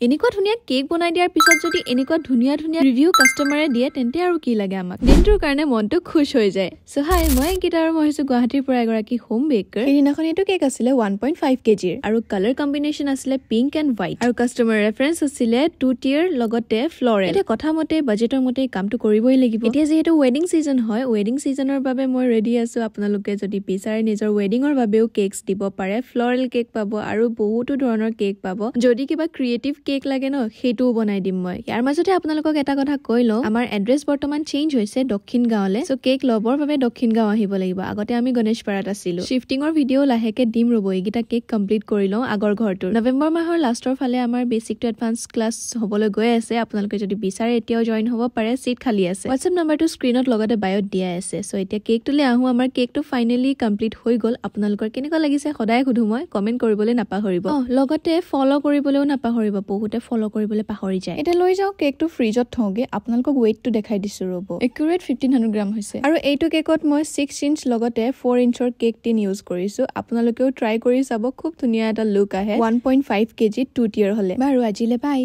এনেকুৱা ধুনীয়া কেক বনাই দিয়াৰ পিছত যদি এনেকুৱা ধুনীয়া ধুনীয়া ৰিভিউ কাস্টমাৰে দিয়ে তেন্তে আৰু কি লাগে আমাক দিনটোৰ কাৰণে মনটো খুশ হৈ যায় সো হাই মই অংকিতা আৰু মই হৈছো গুৱাহাটীৰ পৰা এগৰাকী হোম বেকাৰ সেইদিনাখন এইটো কেক আছিলে 1.5 কেজিৰ আৰু কালাৰ কম্বিনেশ্যন আছিলে পিংক এণ্ড হোৱাইট আৰু কাস্টমাৰ ৰেফাৰেন্স আছিলে 2 টিয়াৰ লগতে ফ্লৰেল এতিয়া কথা মতে বাজেটৰ মতে কামটো কৰিবই লাগিব এতিয়া যেহেতু ৱেডিং সিজন হয় ৱেডিং সিজনৰ বাবে মই ৰেডি আছো আপোনালোকে যদি বিচাৰে নিজৰ ৱেডিঙৰ বাবেও কেকস দিব পাৰে ফ্লৰেল কেক পাব আৰু বহুতো ধৰণৰ কেক পাব যদি কিবা ক্ৰিয়েটিভ কেক লাগে ন হেটো বনাই দিম মই ইয়াৰ মাজতে আপোনালোকক এটা কথা কৈ লও আমাৰ এড্ৰেছ বৰ্তমান চেঞ্জ হৈছে দক্ষিণ গাঁৱলে সো কেক লবৰ বাবে দক্ষিণ গাঁও আহিব লাগিব আগতে আমি গণেশপাৰাত আছিলো শিফটিংৰ ভিডিও লাহেকে দিম ৰব এইগিটা কেক কমপ্লিট কৰি লও আগৰ ঘৰটো নৱেম্বৰ মাহৰ লাষ্টৰ ফালে আমাৰ বেসিক টু এডভান্স ক্লাস হবলৈ গৈ আছে আপোনালোকে যদি বিচাৰে এতিয়াও জয়েন হ'ব পাৰে সিট খালি আছে WhatsApp নম্বৰটো স্ক্ৰিনত লগতে বায়ত দিয়া আছে সো এতিয়া কেকটোলে আহো আমাৰ কেকটো ফাইনালি কমপ্লিট হৈ গল আপোনালোকৰ কেনেকুৱা লাগিছে সদায় খুধু মই কমেন্ট কৰিবলৈ নাপাহৰিব লগতে ফলো কৰিবলৈও নাপাহৰিব বহুতে ফলো কৰিবলৈ পাহৰি যায় এটা লৈ যাও কেকটো ফ্ৰিজত থওঁগে আপোনালোকক ওয়েটটো দেখাই দিছো ৰব একুৰেট 1500 গ্ৰাম হৈছে আৰু এইটো কেকত মই 6 ইঞ্চ লগতে 4 ইঞ্চৰ কেক টিন ইউজ কৰিছো আপোনালোকেও ট্ৰাই কৰি চাব খুব ধুনীয়া এটা লুক আহে 1.5 কেজি 2 টিয়াৰ হলে বাৰু আজিলে বাই